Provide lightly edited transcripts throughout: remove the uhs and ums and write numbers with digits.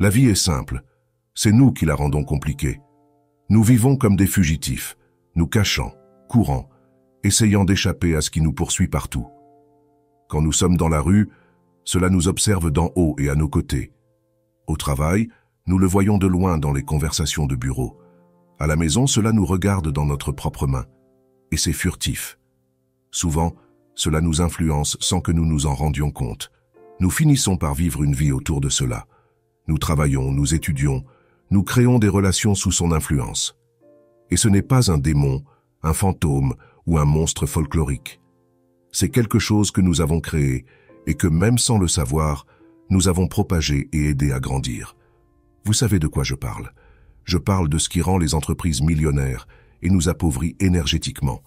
La vie est simple. C'est nous qui la rendons compliquée. Nous vivons comme des fugitifs, nous cachant, courant, essayant d'échapper à ce qui nous poursuit partout. Quand nous sommes dans la rue, cela nous observe d'en haut et à nos côtés. Au travail, nous le voyons de loin dans les conversations de bureau. À la maison, cela nous regarde dans notre propre main. Et c'est furtif. Souvent, cela nous influence sans que nous nous en rendions compte. Nous finissons par vivre une vie autour de cela. Nous travaillons, nous étudions, nous créons des relations sous son influence. Et ce n'est pas un démon, un fantôme ou un monstre folklorique. C'est quelque chose que nous avons créé et que, même sans le savoir, nous avons propagé et aidé à grandir. Vous savez de quoi je parle. Je parle de ce qui rend les entreprises millionnaires et nous appauvrit énergétiquement.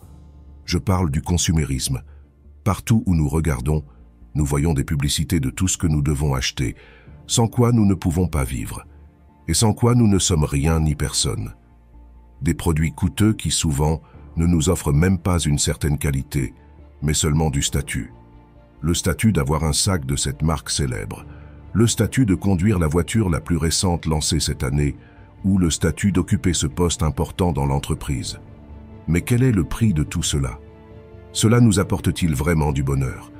Je parle du consumérisme. Partout où nous regardons, nous voyons des publicités de tout ce que nous devons acheter, sans quoi nous ne pouvons pas vivre, et sans quoi nous ne sommes rien ni personne. Des produits coûteux qui, souvent, ne nous offrent même pas une certaine qualité, mais seulement du statut. Le statut d'avoir un sac de cette marque célèbre, le statut de conduire la voiture la plus récente lancée cette année, ou le statut d'occuper ce poste important dans l'entreprise. Mais quel est le prix de tout cela? Cela nous apporte-t-il vraiment du bonheur?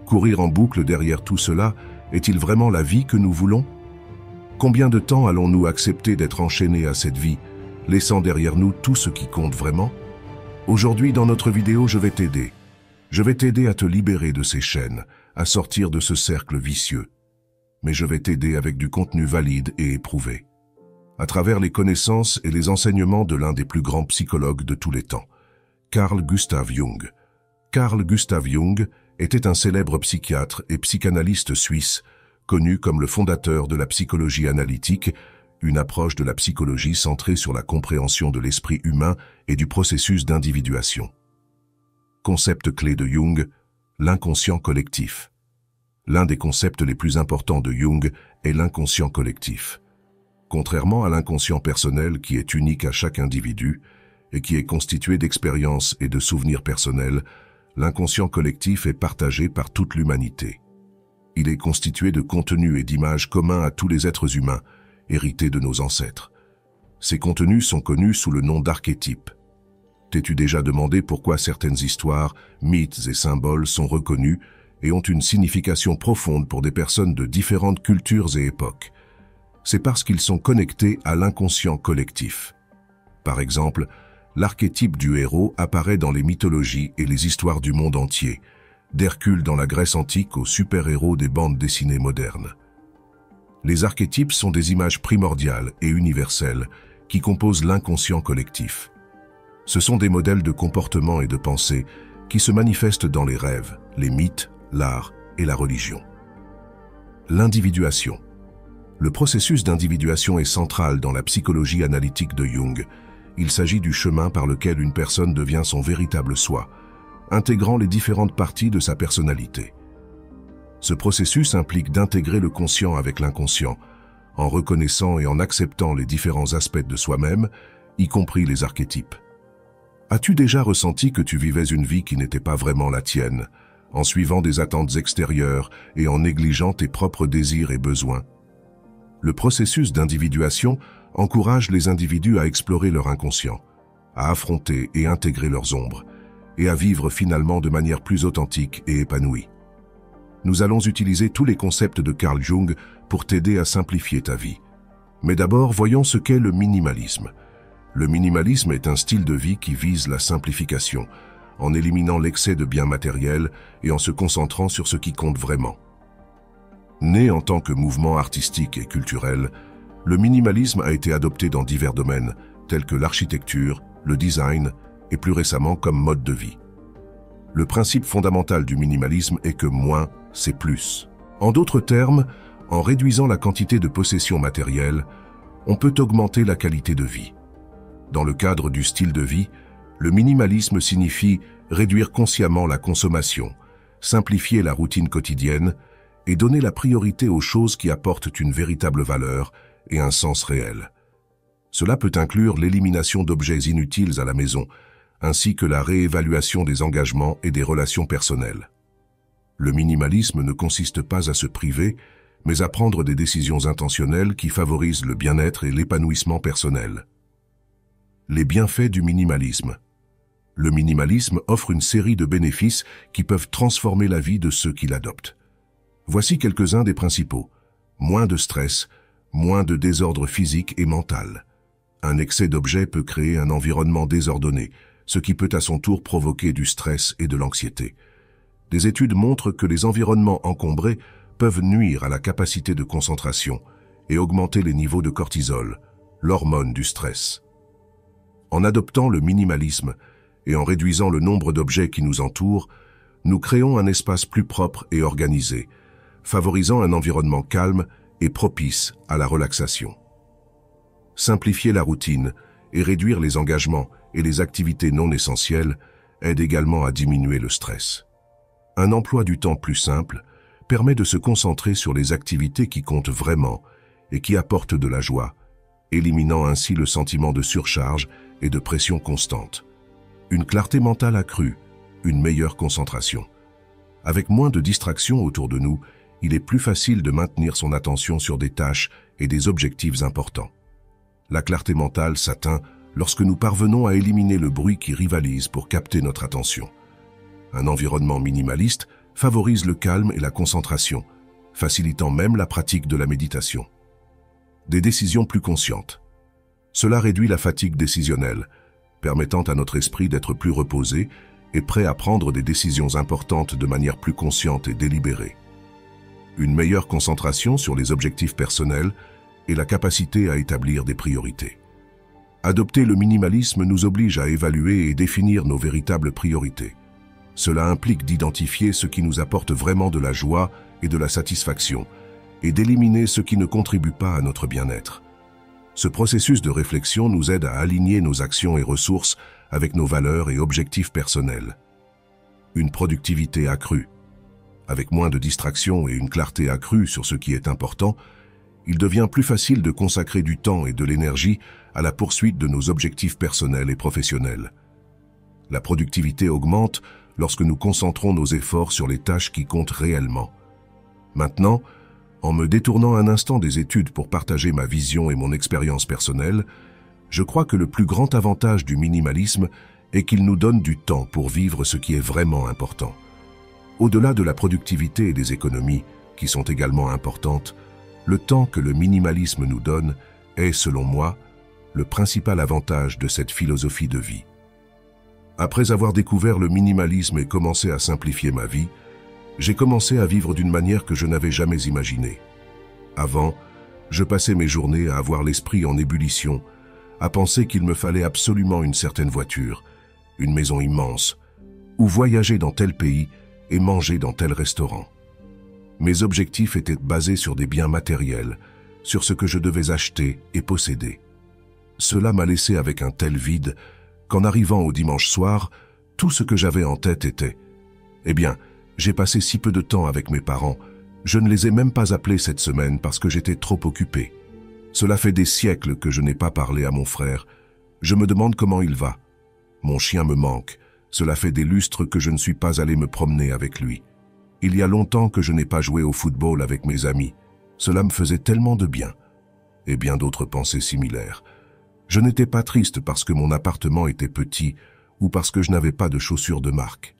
Courir en boucle derrière tout cela est-il vraiment la vie que nous voulons? Combien de temps allons-nous accepter d'être enchaînés à cette vie, laissant derrière nous tout ce qui compte vraiment? Aujourd'hui, dans notre vidéo, je vais t'aider. Je vais t'aider à te libérer de ces chaînes, à sortir de ce cercle vicieux. Mais je vais t'aider avec du contenu valide et éprouvé, à travers les connaissances et les enseignements de l'un des plus grands psychologues de tous les temps, Carl Gustav Jung. Carl Gustav Jung était un célèbre psychiatre et psychanalyste suisse, connu comme le fondateur de la psychologie analytique, une approche de la psychologie centrée sur la compréhension de l'esprit humain et du processus d'individuation. Concept clé de Jung, l'inconscient collectif. L'un des concepts les plus importants de Jung est l'inconscient collectif. Contrairement à l'inconscient personnel qui est unique à chaque individu et qui est constitué d'expériences et de souvenirs personnels, l'inconscient collectif est partagé par toute l'humanité. Il est constitué de contenus et d'images communs à tous les êtres humains, hérités de nos ancêtres. Ces contenus sont connus sous le nom d'archétypes. T'es-tu déjà demandé pourquoi certaines histoires, mythes et symboles sont reconnus et ont une signification profonde pour des personnes de différentes cultures et époques? C'est parce qu'ils sont connectés à l'inconscient collectif. Par exemple, l'archétype du héros apparaît dans les mythologies et les histoires du monde entier, d'Hercule dans la Grèce antique aux super-héros des bandes dessinées modernes. Les archétypes sont des images primordiales et universelles qui composent l'inconscient collectif. Ce sont des modèles de comportement et de pensée qui se manifestent dans les rêves, les mythes, l'art et la religion. L'individuation. Le processus d'individuation est central dans la psychologie analytique de Jung. Il s'agit du chemin par lequel une personne devient son véritable soi, intégrant les différentes parties de sa personnalité. Ce processus implique d'intégrer le conscient avec l'inconscient, en reconnaissant et en acceptant les différents aspects de soi-même, y compris les archétypes. As-tu déjà ressenti que tu vivais une vie qui n'était pas vraiment la tienne, en suivant des attentes extérieures et en négligeant tes propres désirs et besoins? Le processus d'individuation encourage les individus à explorer leur inconscient, à affronter et intégrer leurs ombres, et à vivre finalement de manière plus authentique et épanouie. Nous allons utiliser tous les concepts de Carl Jung pour t'aider à simplifier ta vie. Mais d'abord, voyons ce qu'est le minimalisme. Le minimalisme est un style de vie qui vise la simplification, en éliminant l'excès de biens matériels et en se concentrant sur ce qui compte vraiment. Né en tant que mouvement artistique et culturel, le minimalisme a été adopté dans divers domaines, tels que l'architecture, le design et plus récemment comme mode de vie. Le principe fondamental du minimalisme est que moins, c'est plus. En d'autres termes, en réduisant la quantité de possessions matérielles, on peut augmenter la qualité de vie. Dans le cadre du style de vie, le minimalisme signifie réduire consciemment la consommation, simplifier la routine quotidienne et donner la priorité aux choses qui apportent une véritable valeur et un sens réel. Cela peut inclure l'élimination d'objets inutiles à la maison, ainsi que la réévaluation des engagements et des relations personnelles. Le minimalisme ne consiste pas à se priver, mais à prendre des décisions intentionnelles qui favorisent le bien-être et l'épanouissement personnel. Les bienfaits du minimalisme. Le minimalisme offre une série de bénéfices qui peuvent transformer la vie de ceux qui l'adoptent. Voici quelques-uns des principaux. Moins de stress, moins de désordre physique et mental. Un excès d'objets peut créer un environnement désordonné, ce qui peut à son tour provoquer du stress et de l'anxiété. Des études montrent que les environnements encombrés peuvent nuire à la capacité de concentration et augmenter les niveaux de cortisol, l'hormone du stress. En adoptant le minimalisme et en réduisant le nombre d'objets qui nous entourent, nous créons un espace plus propre et organisé, favorisant un environnement calme et propice à la relaxation. Simplifier la routine et réduire les engagements et les activités non essentielles aide également à diminuer le stress. Un emploi du temps plus simple permet de se concentrer sur les activités qui comptent vraiment et qui apportent de la joie, éliminant ainsi le sentiment de surcharge et de pression constante. Une clarté mentale accrue, une meilleure concentration. Avec moins de distractions autour de nous, il est plus facile de maintenir son attention sur des tâches et des objectifs importants. La clarté mentale s'atteint lorsque nous parvenons à éliminer le bruit qui rivalise pour capter notre attention. Un environnement minimaliste favorise le calme et la concentration, facilitant même la pratique de la méditation. Des décisions plus conscientes. Cela réduit la fatigue décisionnelle, permettant à notre esprit d'être plus reposé et prêt à prendre des décisions importantes de manière plus consciente et délibérée. Une meilleure concentration sur les objectifs personnels et la capacité à établir des priorités. Adopter le minimalisme nous oblige à évaluer et définir nos véritables priorités. Cela implique d'identifier ce qui nous apporte vraiment de la joie et de la satisfaction, et d'éliminer ce qui ne contribue pas à notre bien-être. Ce processus de réflexion nous aide à aligner nos actions et ressources avec nos valeurs et objectifs personnels. Une productivité accrue. Avec moins de distractions et une clarté accrue sur ce qui est important, il devient plus facile de consacrer du temps et de l'énergie à la poursuite de nos objectifs personnels et professionnels. La productivité augmente lorsque nous concentrons nos efforts sur les tâches qui comptent réellement. Maintenant, en me détournant un instant des études pour partager ma vision et mon expérience personnelle, je crois que le plus grand avantage du minimalisme est qu'il nous donne du temps pour vivre ce qui est vraiment important. Au-delà de la productivité et des économies, qui sont également importantes, le temps que le minimalisme nous donne est, selon moi, le principal avantage de cette philosophie de vie. Après avoir découvert le minimalisme et commencé à simplifier ma vie, j'ai commencé à vivre d'une manière que je n'avais jamais imaginée. Avant, je passais mes journées à avoir l'esprit en ébullition, à penser qu'il me fallait absolument une certaine voiture, une maison immense, ou voyager dans tel pays et manger dans tel restaurant. Mes objectifs étaient basés sur des biens matériels, sur ce que je devais acheter et posséder. Cela m'a laissé avec un tel vide qu'en arrivant au dimanche soir, tout ce que j'avais en tête était « Eh bien, j'ai passé si peu de temps avec mes parents, je ne les ai même pas appelés cette semaine parce que j'étais trop occupé. Cela fait des siècles que je n'ai pas parlé à mon frère. Je me demande comment il va. Mon chien me manque. Cela fait des lustres que je ne suis pas allé me promener avec lui. Il y a longtemps que je n'ai pas joué au football avec mes amis. Cela me faisait tellement de bien. » Et bien d'autres pensées similaires. Je n'étais pas triste parce que mon appartement était petit ou parce que je n'avais pas de chaussures de marque.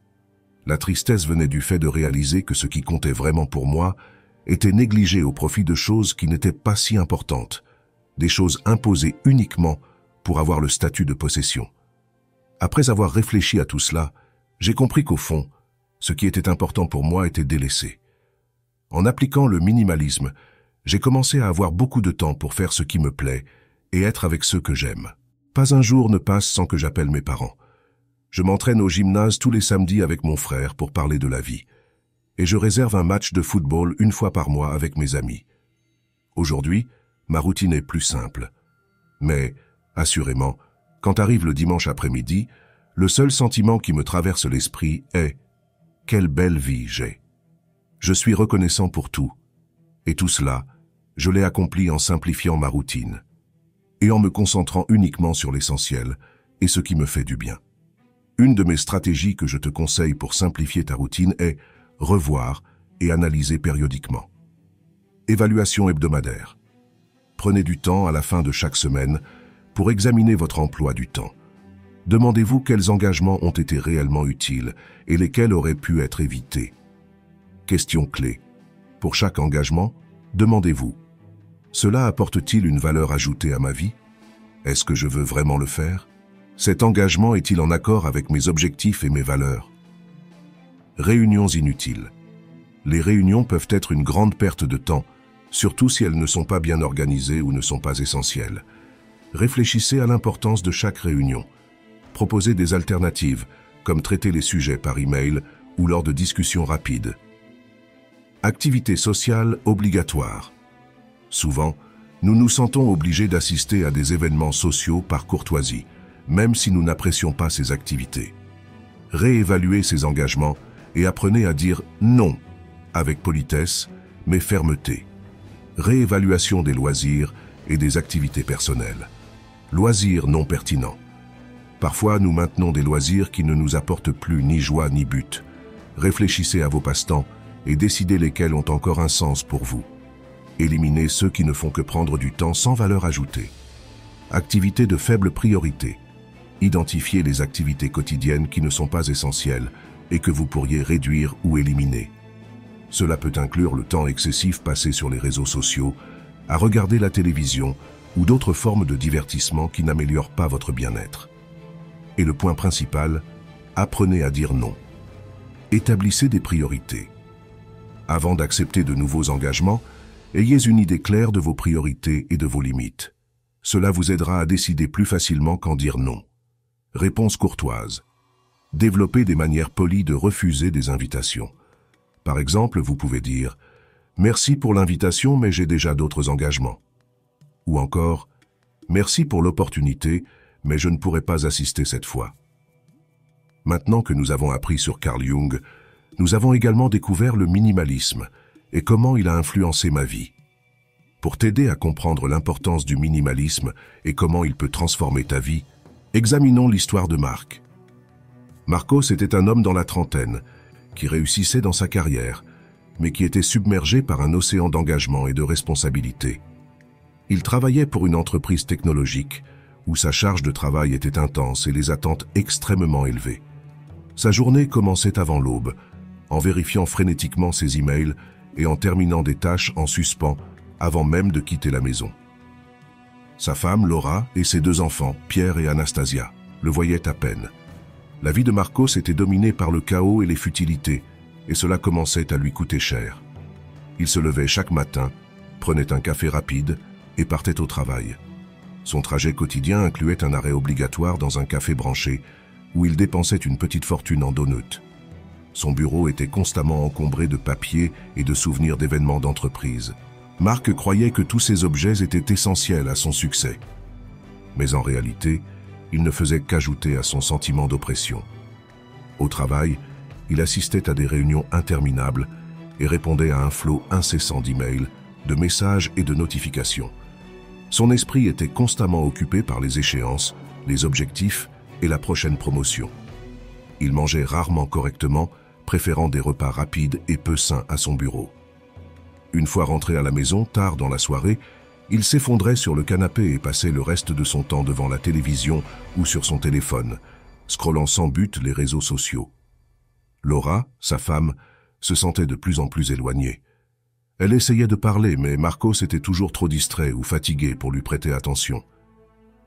La tristesse venait du fait de réaliser que ce qui comptait vraiment pour moi était négligé au profit de choses qui n'étaient pas si importantes, des choses imposées uniquement pour avoir le statut de possession. Après avoir réfléchi à tout cela, j'ai compris qu'au fond, ce qui était important pour moi était délaissé. En appliquant le minimalisme, j'ai commencé à avoir beaucoup de temps pour faire ce qui me plaît et être avec ceux que j'aime. Pas un jour ne passe sans que j'appelle mes parents. Je m'entraîne au gymnase tous les samedis avec mon frère pour parler de la vie. Et je réserve un match de football une fois par mois avec mes amis. Aujourd'hui, ma routine est plus simple. Mais, assurément, quand arrive le dimanche après-midi, le seul sentiment qui me traverse l'esprit est « Quelle belle vie j'ai !» Je suis reconnaissant pour tout. Et tout cela, je l'ai accompli en simplifiant ma routine et en me concentrant uniquement sur l'essentiel et ce qui me fait du bien. Une de mes stratégies que je te conseille pour simplifier ta routine est revoir et analyser périodiquement. Évaluation hebdomadaire. Prenez du temps à la fin de chaque semaine pour examiner votre emploi du temps. Demandez-vous quels engagements ont été réellement utiles et lesquels auraient pu être évités. Question clé. Pour chaque engagement, demandez-vous: cela apporte-t-il une valeur ajoutée à ma vie? Est-ce que je veux vraiment le faire? Cet engagement est-il en accord avec mes objectifs et mes valeurs? Réunions inutiles. Les réunions peuvent être une grande perte de temps, surtout si elles ne sont pas bien organisées ou ne sont pas essentielles. Réfléchissez à l'importance de chaque réunion. Proposez des alternatives, comme traiter les sujets par email ou lors de discussions rapides. Activités sociales obligatoires. Souvent, nous nous sentons obligés d'assister à des événements sociaux par courtoisie, même si nous n'apprécions pas ces activités. Réévaluez ces engagements et apprenez à dire non, avec politesse, mais fermeté. Réévaluation des loisirs et des activités personnelles. Loisirs non pertinents. Parfois, nous maintenons des loisirs qui ne nous apportent plus ni joie ni but. Réfléchissez à vos passe-temps et décidez lesquels ont encore un sens pour vous. Éliminez ceux qui ne font que prendre du temps sans valeur ajoutée. Activités de faible priorité. Identifiez les activités quotidiennes qui ne sont pas essentielles et que vous pourriez réduire ou éliminer. Cela peut inclure le temps excessif passé sur les réseaux sociaux, à regarder la télévision ou d'autres formes de divertissement qui n'améliorent pas votre bien-être. Et le point principal, apprenez à dire non. Établissez des priorités. Avant d'accepter de nouveaux engagements, ayez une idée claire de vos priorités et de vos limites. Cela vous aidera à décider plus facilement quand dire non. Réponse courtoise. Développez des manières polies de refuser des invitations. Par exemple, vous pouvez dire « Merci pour l'invitation, mais j'ai déjà d'autres engagements ». Ou encore « Merci pour l'opportunité, mais je ne pourrai pas assister cette fois ». Maintenant que nous avons appris sur Carl Jung, nous avons également découvert le minimalisme et comment il a influencé ma vie. Pour t'aider à comprendre l'importance du minimalisme et comment il peut transformer ta vie, examinons l'histoire de Marc. Marcos était un homme dans la trentaine, qui réussissait dans sa carrière, mais qui était submergé par un océan d'engagement et de responsabilités. Il travaillait pour une entreprise technologique, où sa charge de travail était intense et les attentes extrêmement élevées. Sa journée commençait avant l'aube, en vérifiant frénétiquement ses emails et en terminant des tâches en suspens avant même de quitter la maison. Sa femme, Laura, et ses deux enfants, Pierre et Anastasia, le voyaient à peine. La vie de Marcos était dominée par le chaos et les futilités, et cela commençait à lui coûter cher. Il se levait chaque matin, prenait un café rapide et partait au travail. Son trajet quotidien incluait un arrêt obligatoire dans un café branché où il dépensait une petite fortune en donuts. Son bureau était constamment encombré de papiers et de souvenirs d'événements d'entreprise. Marc croyait que tous ces objets étaient essentiels à son succès. Mais en réalité, il ne faisait qu'ajouter à son sentiment d'oppression. Au travail, il assistait à des réunions interminables et répondait à un flot incessant d'emails, de messages et de notifications. Son esprit était constamment occupé par les échéances, les objectifs et la prochaine promotion. Il mangeait rarement correctement, préférant des repas rapides et peu sains à son bureau. Une fois rentré à la maison, tard dans la soirée, il s'effondrait sur le canapé et passait le reste de son temps devant la télévision ou sur son téléphone, scrollant sans but les réseaux sociaux. Laura, sa femme, se sentait de plus en plus éloignée. Elle essayait de parler, mais Marcos était toujours trop distrait ou fatigué pour lui prêter attention.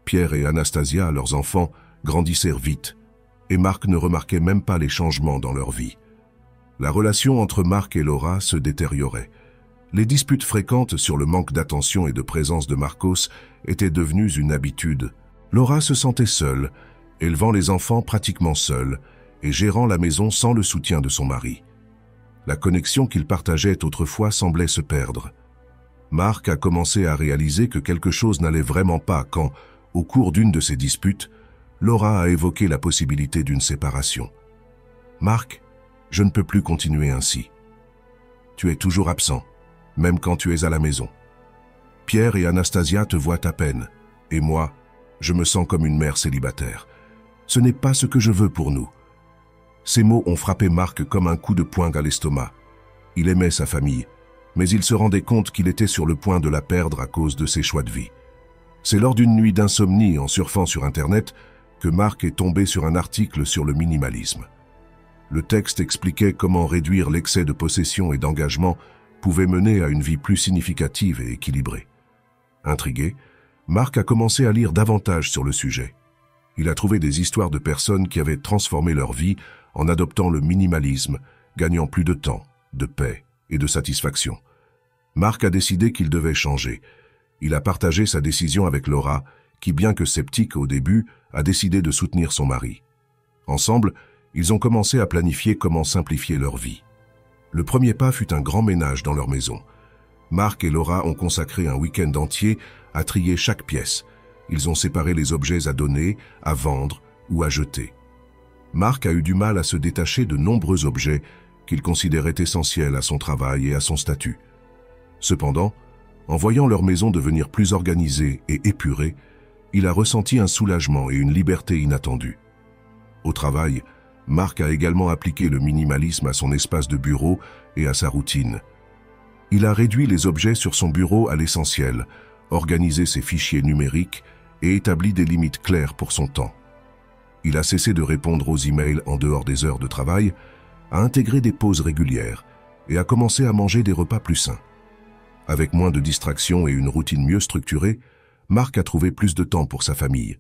Pierre et Anastasia, leurs enfants, grandissèrent vite, et Marc ne remarquait même pas les changements dans leur vie. La relation entre Marc et Laura se détériorait. Les disputes fréquentes sur le manque d'attention et de présence de Marcos étaient devenues une habitude. Laura se sentait seule, élevant les enfants pratiquement seule et gérant la maison sans le soutien de son mari. La connexion qu'ils partageaient autrefois semblait se perdre. Marc a commencé à réaliser que quelque chose n'allait vraiment pas quand, au cours d'une de ces disputes, Laura a évoqué la possibilité d'une séparation. « Marc, je ne peux plus continuer ainsi. Tu es toujours absent, même quand tu es à la maison. Pierre et Anastasia te voient à peine, et moi, je me sens comme une mère célibataire. Ce n'est pas ce que je veux pour nous. » Ces mots ont frappé Marc comme un coup de poing à l'estomac. Il aimait sa famille, mais il se rendait compte qu'il était sur le point de la perdre à cause de ses choix de vie. C'est lors d'une nuit d'insomnie en surfant sur Internet que Mark est tombé sur un article sur le minimalisme. Le texte expliquait comment réduire l'excès de possession et d'engagement pouvait mener à une vie plus significative et équilibrée. Intrigué, Mark a commencé à lire davantage sur le sujet. Il a trouvé des histoires de personnes qui avaient transformé leur vie en adoptant le minimalisme, gagnant plus de temps, de paix et de satisfaction. Mark a décidé qu'il devait changer. Il a partagé sa décision avec Laura, qui, bien que sceptique au début, a décidé de soutenir son mari. Ensemble, ils ont commencé à planifier comment simplifier leur vie. Le premier pas fut un grand ménage dans leur maison. Mark et Laura ont consacré un week-end entier à trier chaque pièce. Ils ont séparé les objets à donner, à vendre ou à jeter. Mark a eu du mal à se détacher de nombreux objets qu'il considérait essentiels à son travail et à son statut. Cependant, en voyant leur maison devenir plus organisée et épurée, il a ressenti un soulagement et une liberté inattendue. Au travail, Mark a également appliqué le minimalisme à son espace de bureau et à sa routine. Il a réduit les objets sur son bureau à l'essentiel, organisé ses fichiers numériques et établi des limites claires pour son temps. Il a cessé de répondre aux emails en dehors des heures de travail, a intégré des pauses régulières et a commencé à manger des repas plus sains. Avec moins de distractions et une routine mieux structurée, Mark a trouvé plus de temps pour sa famille.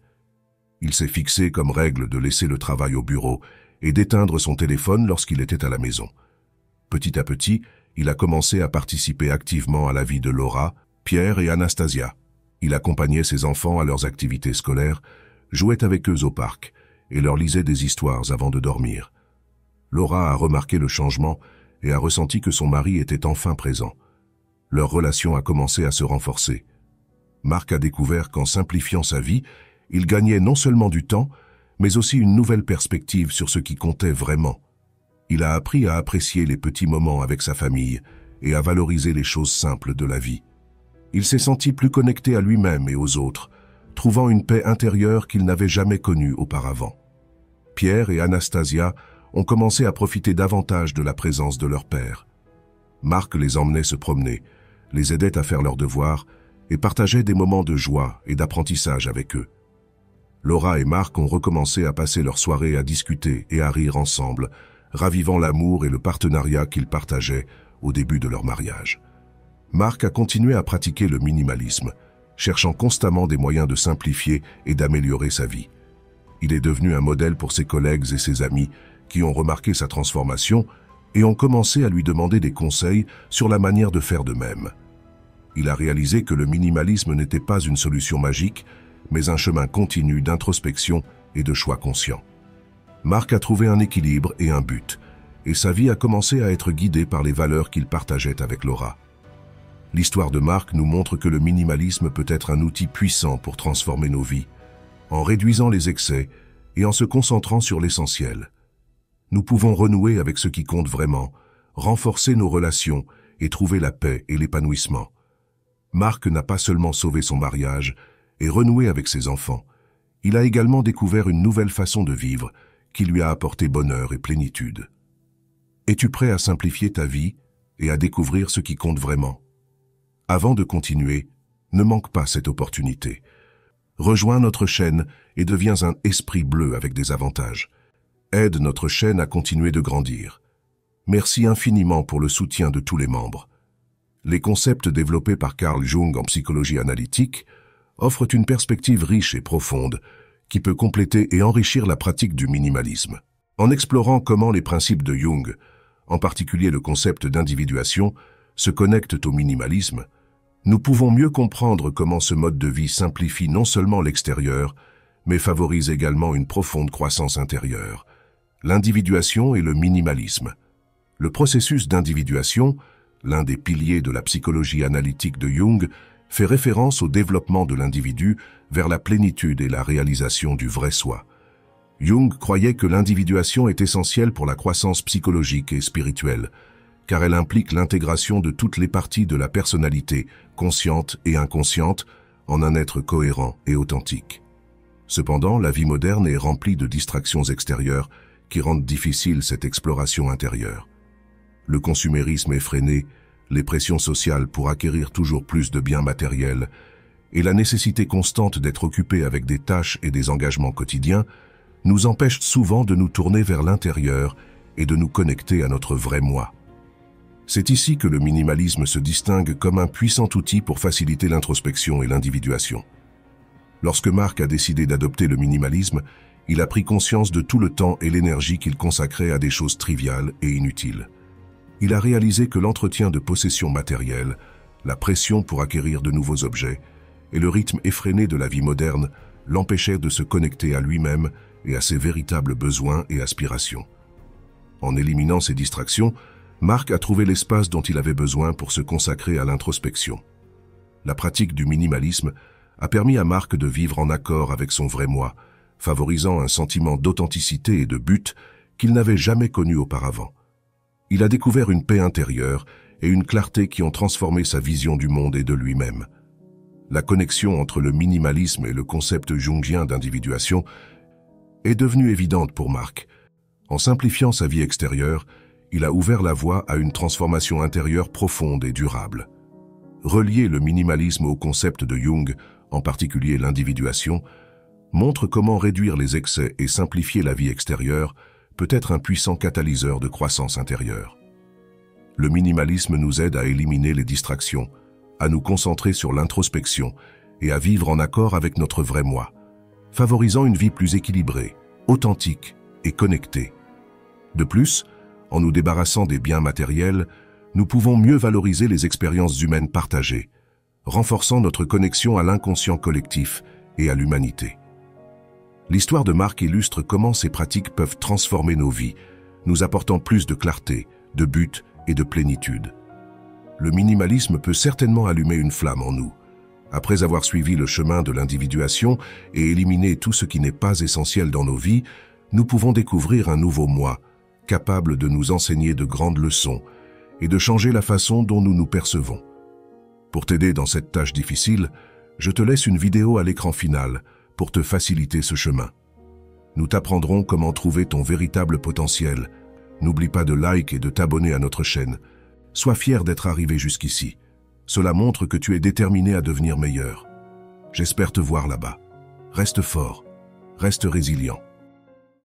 Il s'est fixé comme règle de laisser le travail au bureau et d'éteindre son téléphone lorsqu'il était à la maison. Petit à petit, il a commencé à participer activement à la vie de Laura, Pierre et Anastasia. Il accompagnait ses enfants à leurs activités scolaires, jouait avec eux au parc et leur lisait des histoires avant de dormir. Laura a remarqué le changement et a ressenti que son mari était enfin présent. Leur relation a commencé à se renforcer. Mark a découvert qu'en simplifiant sa vie, il gagnait non seulement du temps, mais aussi une nouvelle perspective sur ce qui comptait vraiment. Il a appris à apprécier les petits moments avec sa famille et à valoriser les choses simples de la vie. Il s'est senti plus connecté à lui-même et aux autres, trouvant une paix intérieure qu'il n'avait jamais connue auparavant. Pierre et Anastasia ont commencé à profiter davantage de la présence de leur père. Mark les emmenait se promener, les aidait à faire leurs devoirs et partageait des moments de joie et d'apprentissage avec eux. Laura et Mark ont recommencé à passer leur soirée à discuter et à rire ensemble, ravivant l'amour et le partenariat qu'ils partageaient au début de leur mariage. Mark a continué à pratiquer le minimalisme, cherchant constamment des moyens de simplifier et d'améliorer sa vie. Il est devenu un modèle pour ses collègues et ses amis qui ont remarqué sa transformation et ont commencé à lui demander des conseils sur la manière de faire de même. Il a réalisé que le minimalisme n'était pas une solution magique, mais un chemin continu d'introspection et de choix conscients. Mark a trouvé un équilibre et un but, et sa vie a commencé à être guidée par les valeurs qu'il partageait avec Laura. L'histoire de Mark nous montre que le minimalisme peut être un outil puissant pour transformer nos vies, en réduisant les excès et en se concentrant sur l'essentiel. Nous pouvons renouer avec ce qui compte vraiment, renforcer nos relations et trouver la paix et l'épanouissement. Mark n'a pas seulement sauvé son mariage et renoué avec ses enfants, il a également découvert une nouvelle façon de vivre qui lui a apporté bonheur et plénitude. Es-tu prêt à simplifier ta vie et à découvrir ce qui compte vraiment? Avant de continuer, ne manque pas cette opportunité. Rejoins notre chaîne et deviens un esprit bleu avec des avantages. Aide notre chaîne à continuer de grandir. Merci infiniment pour le soutien de tous les membres. Les concepts développés par Carl Jung en psychologie analytique offrent une perspective riche et profonde qui peut compléter et enrichir la pratique du minimalisme. En explorant comment les principes de Jung, en particulier le concept d'individuation, se connectent au minimalisme, nous pouvons mieux comprendre comment ce mode de vie simplifie non seulement l'extérieur, mais favorise également une profonde croissance intérieure. L'individuation et le minimalisme. Le processus d'individuation, l'un des piliers de la psychologie analytique de Jung, fait référence au développement de l'individu vers la plénitude et la réalisation du vrai soi. Jung croyait que l'individuation est essentielle pour la croissance psychologique et spirituelle, car elle implique l'intégration de toutes les parties de la personnalité, consciente et inconsciente, en un être cohérent et authentique. Cependant, la vie moderne est remplie de distractions extérieures qui rendent difficile cette exploration intérieure. Le consumérisme effréné, les pressions sociales pour acquérir toujours plus de biens matériels et la nécessité constante d'être occupé avec des tâches et des engagements quotidiens nous empêchent souvent de nous tourner vers l'intérieur et de nous connecter à notre vrai moi. C'est ici que le minimalisme se distingue comme un puissant outil pour faciliter l'introspection et l'individuation. Lorsque Marc a décidé d'adopter le minimalisme, il a pris conscience de tout le temps et l'énergie qu'il consacrait à des choses triviales et inutiles. Il a réalisé que l'entretien de possessions matérielles, la pression pour acquérir de nouveaux objets et le rythme effréné de la vie moderne l'empêchaient de se connecter à lui-même et à ses véritables besoins et aspirations. En éliminant ces distractions, Marc a trouvé l'espace dont il avait besoin pour se consacrer à l'introspection. La pratique du minimalisme a permis à Marc de vivre en accord avec son vrai moi, favorisant un sentiment d'authenticité et de but qu'il n'avait jamais connu auparavant. Il a découvert une paix intérieure et une clarté qui ont transformé sa vision du monde et de lui-même. La connexion entre le minimalisme et le concept jungien d'individuation est devenue évidente pour Marc. En simplifiant sa vie extérieure, il a ouvert la voie à une transformation intérieure profonde et durable. Relier le minimalisme au concept de Jung, en particulier l'individuation, montre comment réduire les excès et simplifier la vie extérieure peut être un puissant catalyseur de croissance intérieure. Le minimalisme nous aide à éliminer les distractions, à nous concentrer sur l'introspection et à vivre en accord avec notre vrai moi, favorisant une vie plus équilibrée, authentique et connectée. De plus, en nous débarrassant des biens matériels, nous pouvons mieux valoriser les expériences humaines partagées, renforçant notre connexion à l'inconscient collectif et à l'humanité. L'histoire de Marc illustre comment ces pratiques peuvent transformer nos vies, nous apportant plus de clarté, de but et de plénitude. Le minimalisme peut certainement allumer une flamme en nous. Après avoir suivi le chemin de l'individuation et éliminé tout ce qui n'est pas essentiel dans nos vies, nous pouvons découvrir un nouveau moi, capable de nous enseigner de grandes leçons et de changer la façon dont nous nous percevons. Pour t'aider dans cette tâche difficile, je te laisse une vidéo à l'écran final pour te faciliter ce chemin. Nous t'apprendrons comment trouver ton véritable potentiel. N'oublie pas de like et de t'abonner à notre chaîne. Sois fier d'être arrivé jusqu'ici. Cela montre que tu es déterminé à devenir meilleur. J'espère te voir là-bas. Reste fort, reste résilient.